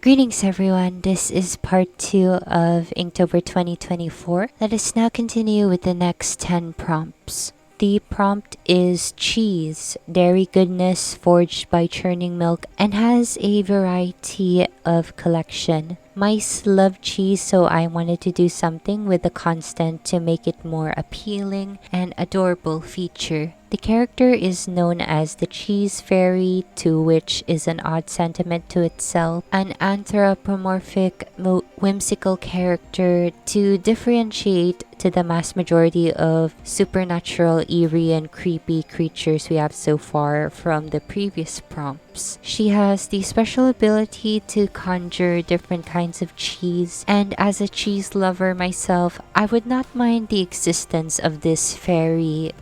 Greetings everyone, this is part 2 of Inktober 2024. Let us now continue with the next 10 prompts. The prompt is cheese, dairy goodness forged by churning milk and has a variety of collection. Mice love cheese, so I wanted to do something with the constant to make it more appealing and adorable feature. The character is known as the Cheese Fairy, to which is an odd sentiment to itself, an anthropomorphic, whimsical character to differentiate to the mass majority of supernatural, eerie, and creepy creatures we have so far from the previous prompts. She has the special ability to conjure different kinds of cheese, and as a cheese lover myself, I would not mind the existence of this furry.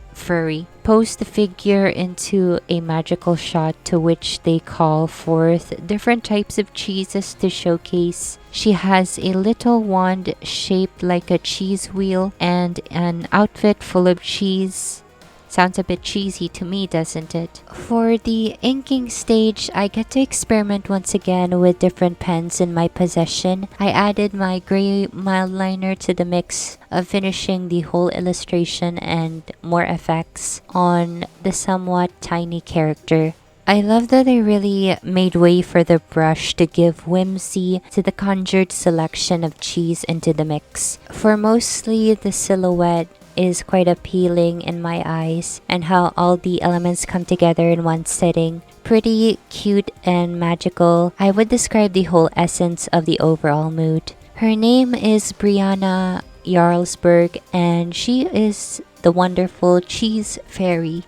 Pose the figure into a magical shot to which they call forth different types of cheeses to showcase. She has a little wand shaped like a cheese wheel and an outfit full of cheese. Sounds a bit cheesy to me, doesn't it? For the inking stage, I get to experiment once again with different pens in my possession. I added my gray mild liner to the mix of finishing the whole illustration and more effects on the somewhat tiny character. I love that I really made way for the brush to give whimsy to the conjured selection of cheese into the mix. For mostly the silhouette is quite appealing in my eyes, and how all the elements come together in one setting. Pretty cute and magical. I would describe the whole essence of the overall mood. Her name is Brianna Jarlsberg, and she is the wonderful Cheese Fairy.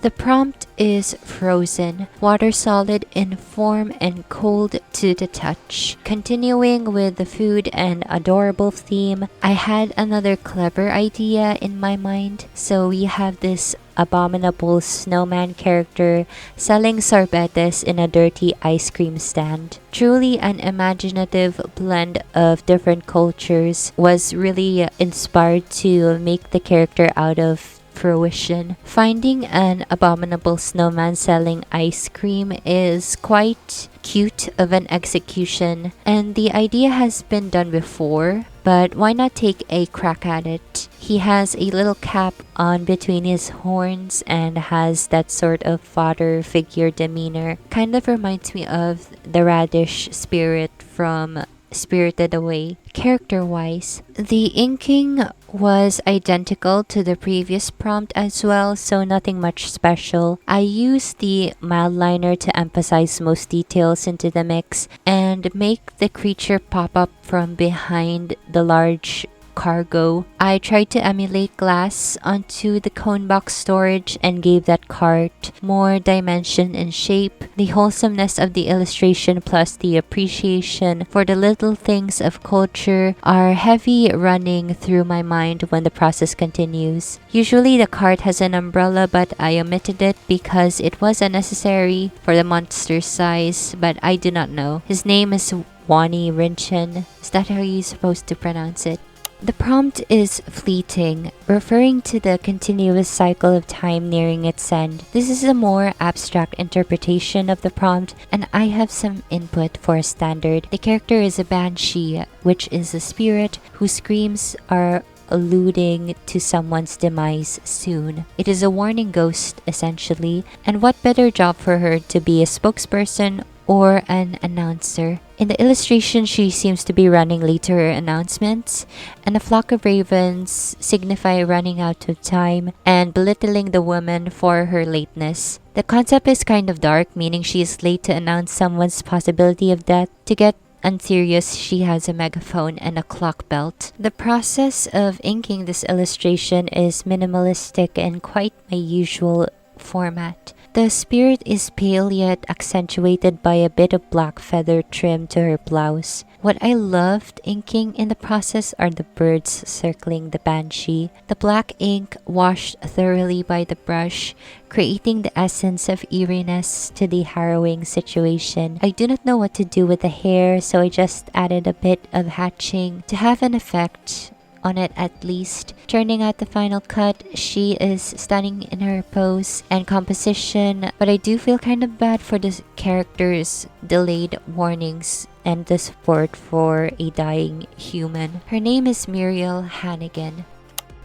The prompt is frozen, water solid in form and cold to the touch. Continuing with the food and adorable theme, I had another clever idea in my mind. So we have this abominable snowman character selling sorbetes in a dirty ice cream stand. Truly an imaginative blend of different cultures was really inspired to make the character out of fruition. Finding an abominable snowman selling ice cream is quite cute of an execution, and the idea has been done before, but why not take a crack at it? He has a little cap on between his horns and has that sort of father figure demeanor. Kind of reminds me of the radish spirit from Spirited Away. Character-wise, the inking was identical to the previous prompt as well, so nothing much special. I used the mild liner to emphasize most details into the mix and make the creature pop up from behind the large cargo. I tried to emulate glass onto the cone box storage and gave that cart more dimension and shape. The wholesomeness of the illustration plus the appreciation for the little things of culture are heavy running through my mind when the process continues. Usually the cart has an umbrella, but I omitted it because it was unnecessary for the monster's size, but I do not know. His name is 𝕊𝕬𝕤𝕚. Is that how you're supposed to pronounce it? The prompt is fleeting, referring to the continuous cycle of time nearing its end. This is a more abstract interpretation of the prompt, and I have some input for a standard. The character is a banshee, which is a spirit whose screams are alluding to someone's demise soon. It is a warning ghost, essentially, and what better job for her to be a spokesperson or an announcer. In the illustration, she seems to be running late to her announcements, and a flock of ravens signify running out of time and belittling the woman for her lateness. The concept is kind of dark, meaning she is late to announce someone's possibility of death. To get unserious, she has a megaphone and a clock belt. The process of inking this illustration is minimalistic and quite my usual format. The spirit is pale yet accentuated by a bit of black feather trim to her blouse. What I loved inking in the process are the birds circling the banshee. The black ink washed thoroughly by the brush, creating the essence of eeriness to the harrowing situation. I do not know what to do with the hair, so I just added a bit of hatching to have an effect on it at least. Turning out the final cut, she is stunning in her pose and composition, but I do feel kind of bad for the character's delayed warnings and the support for a dying human. Her name is Muriel Hannigan.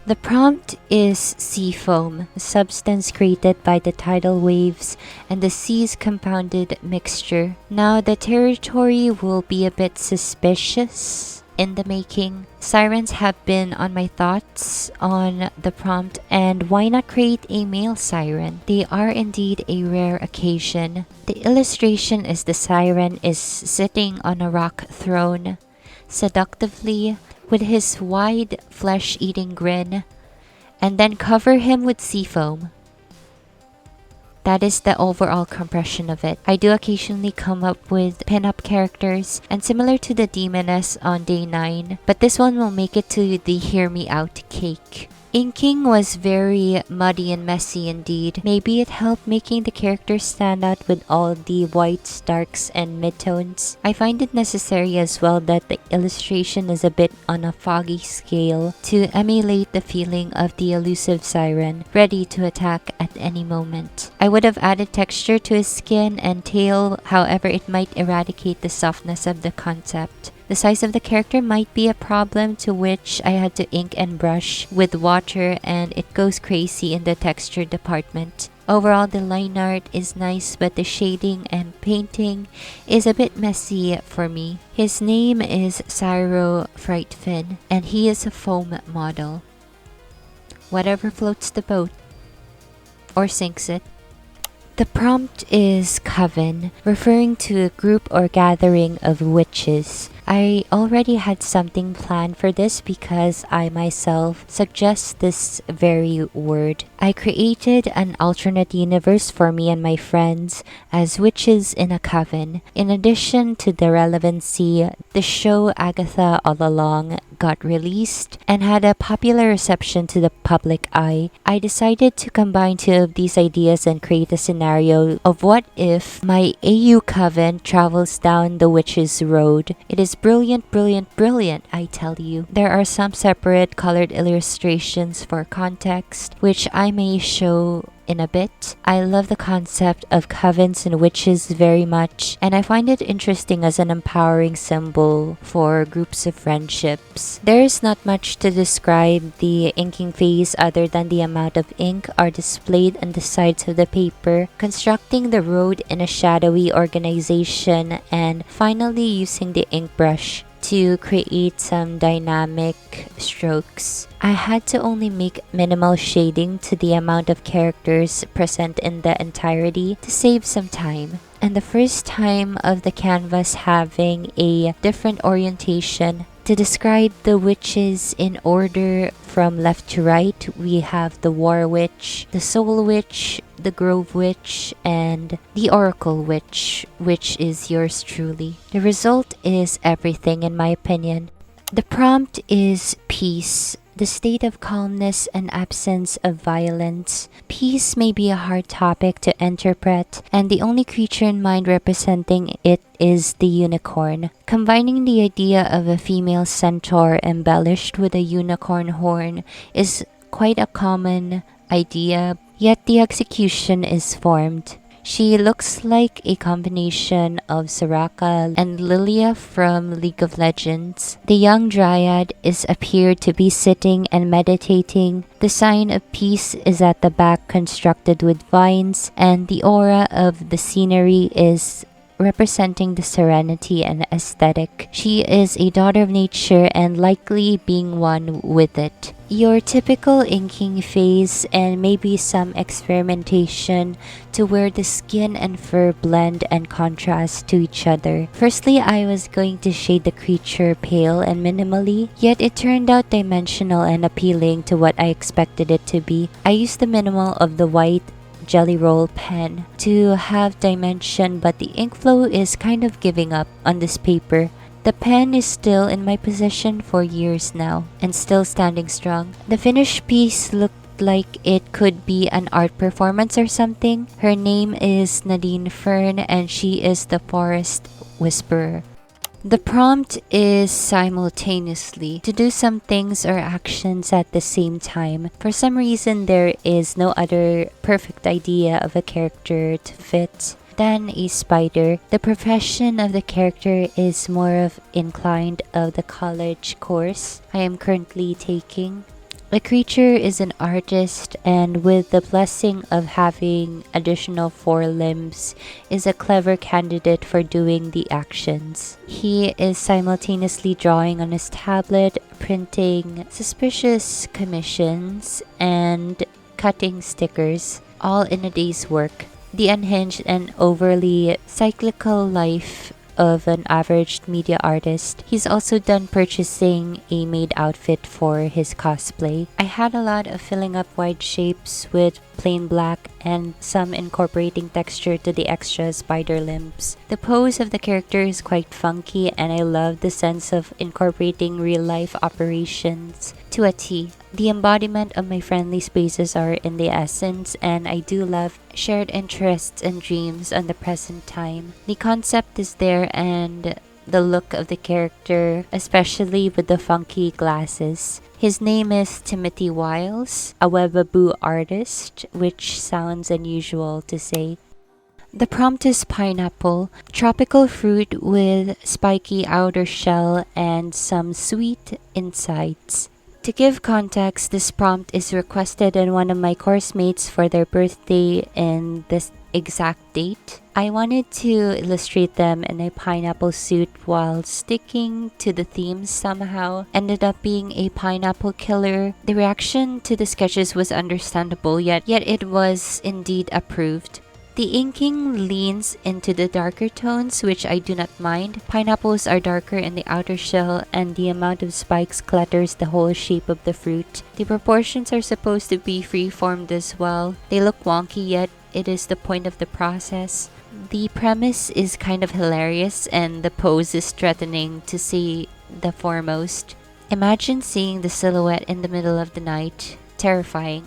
The prompt is sea foam, a substance created by the tidal waves and the sea's compounded mixture. Now the territory will be a bit suspicious in the making. Sirens have been on my thoughts on the prompt, and why not create a male siren? They are indeed a rare occasion. The illustration is the siren is sitting on a rock throne, seductively, with his wide flesh-eating grin, and then cover him with sea foam. That is the overall compression of it. I do occasionally come up with pin-up characters, and similar to the demoness on day 9, but this one will make it to the Hear Me Out cake. Inking was very muddy and messy indeed. Maybe it helped making the characters stand out with all the whites, darks, and midtones. I find it necessary as well that the illustration is a bit on a foggy scale to emulate the feeling of the elusive siren, ready to attack at any moment. I would have added texture to his skin and tail, however it might eradicate the softness of the concept. The size of the character might be a problem, to which I had to ink and brush with water, and it goes crazy in the texture department. Overall, the line art is nice, but the shading and painting is a bit messy for me. His name is Cyro Frightfin, and he is a foam model. Whatever floats the boat, or sinks it. The prompt is coven, referring to a group or gathering of witches. I already had something planned for this because I myself suggest this very word. I created an alternate universe for me and my friends as witches in a coven. In addition to the relevancy, the show Agatha All Along got released and had a popular reception to the public eye. I decided to combine two of these ideas and create a scenario of what if my AU coven travels down the witch's road. It is brilliant, brilliant, brilliant, I tell you. There are some separate colored illustrations for context, which I may show in a bit. I love the concept of covens and witches very much, and I find it interesting as an empowering symbol for groups of friendships. There is not much to describe the inking phase other than the amount of ink are displayed on the sides of the paper, constructing the road in a shadowy organization, and finally using the ink brush to create some dynamic strokes. I had to only make minimal shading to the amount of characters present in the entirety to save some time. And the first time of the canvas having a different orientation. To describe the witches in order from left to right, we have the War Witch, the Soul Witch, the Grove Witch, and the Oracle Witch, which is yours truly. The result is everything in my opinion. The prompt is peace, the state of calmness and absence of violence. Peace may be a hard topic to interpret, and the only creature in mind representing it is the unicorn. Combining the idea of a female centaur embellished with a unicorn horn is quite a common idea, yet the execution is formed. She looks like a combination of Soraka and Lilia from League of Legends. The young dryad is appeared to be sitting and meditating. The sign of peace is at the back, constructed with vines, and the aura of the scenery is representing the serenity and aesthetic. She is a daughter of nature and likely being one with it. Your typical inking phase and maybe some experimentation to where the skin and fur blend and contrast to each other. Firstly, I was going to shade the creature pale and minimally, yet it turned out dimensional and appealing to what I expected it to be. I used the minimal of the white Jelly Roll pen to have dimension, but the ink flow is kind of giving up on this paper. The pen is still in my possession for years now and still standing strong. The finished piece looked like it could be an art performance or something. Her name is Nadine Fern and she is the Forest Whisperer. The prompt is simultaneously to do some things or actions at the same time. For some reason, there is no other perfect idea of a character to fit than a spider. The profession of the character is more of inclined of the college course I am currently taking. The creature is an artist, and with the blessing of having additional 4 limbs, is a clever candidate for doing the actions. He is simultaneously drawing on his tablet, printing suspicious commissions, and cutting stickers, all in a day's work. The unhinged and overly cyclical life of an average media artist. He's also done purchasing a made outfit for his cosplay. I had a lot of filling up wide shapes with plain black and some incorporating texture to the extra spider limbs. The pose of the character is quite funky, and I love the sense of incorporating real-life operations to a T. The embodiment of my friendly spaces are in the essence, and I do love shared interests and dreams on the present time. The concept is there, and the look of the character, especially with the funky glasses. His name is Timothy Wiles, a Webaboo artist, which sounds unusual to say. The prompt is pineapple, tropical fruit with spiky outer shell and some sweet insides. To give context, this prompt is requested in one of my course mates for their birthday in this exact date. I wanted to illustrate them in a pineapple suit while sticking to the theme somehow. Ended up being a pineapple killer. The reaction to the sketches was understandable, yet it was indeed approved. The inking leans into the darker tones, which I do not mind. Pineapples are darker in the outer shell, and the amount of spikes clutters the whole shape of the fruit. The proportions are supposed to be free-formed as well. They look wonky, yet it is the point of the process. The premise is kind of hilarious, and the pose is threatening to say the foremost. Imagine seeing the silhouette in the middle of the night. Terrifying.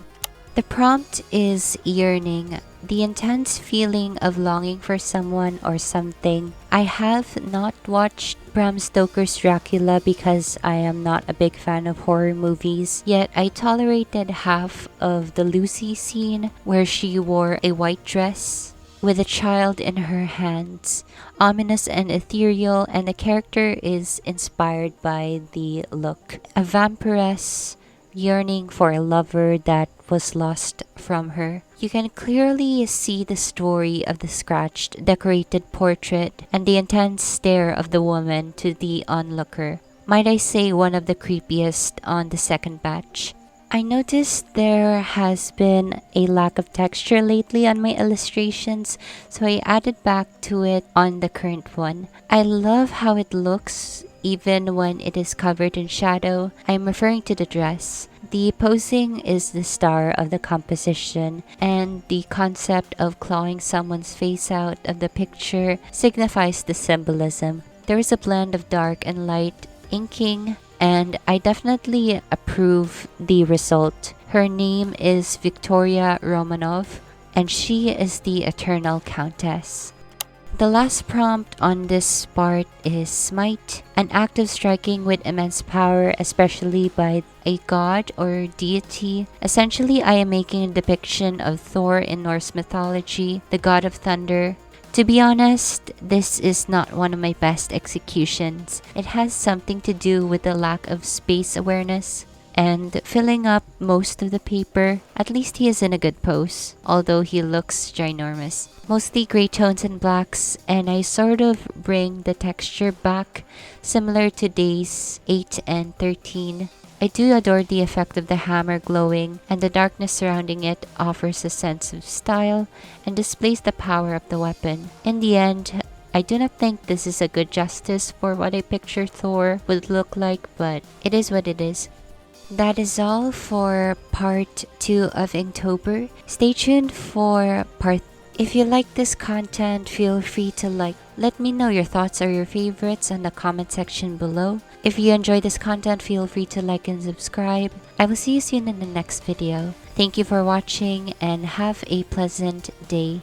The prompt is yearning, the intense feeling of longing for someone or something. I have not watched Bram Stoker's Dracula because I am not a big fan of horror movies, yet I tolerated half of the Lucy scene where she wore a white dress with a child in her hands, ominous and ethereal, and the character is inspired by the look. A vampiress yearning for a lover that was lost from her. You can clearly see the story of the scratched, decorated portrait and the intense stare of the woman to the onlooker. Might I say one of the creepiest on the second batch. I noticed there has been a lack of texture lately on my illustrations, so I added back to it on the current one. I love how it looks even when it is covered in shadow. I am referring to the dress. The posing is the star of the composition, and the concept of clawing someone's face out of the picture signifies the symbolism. There is a blend of dark and light inking, and I definitely approve the result. Her name is Victoria Romanov, and she is the Eternal Countess. The last prompt on this part is Smite, an act of striking with immense power, especially by a god or deity. Essentially, I am making a depiction of Thor in Norse mythology, the god of thunder. To be honest, this is not one of my best executions. It has something to do with the lack of space awareness and filling up most of the paper. At least he is in a good pose, although he looks ginormous. Mostly gray tones and blacks, and I sort of bring the texture back, similar to days 8 and 13. I do adore the effect of the hammer glowing, and the darkness surrounding it offers a sense of style and displays the power of the weapon. In the end, I do not think this is a good justice for what I picture Thor would look like, but it is what it is. That is all for part 2 of Inktober. Stay tuned for part 3. If you like this content, feel free to let me know your thoughts or your favorites in the comment section below. If you enjoy this content, feel free to like and subscribe. I will see you soon in the next video. Thank you for watching and have a pleasant day.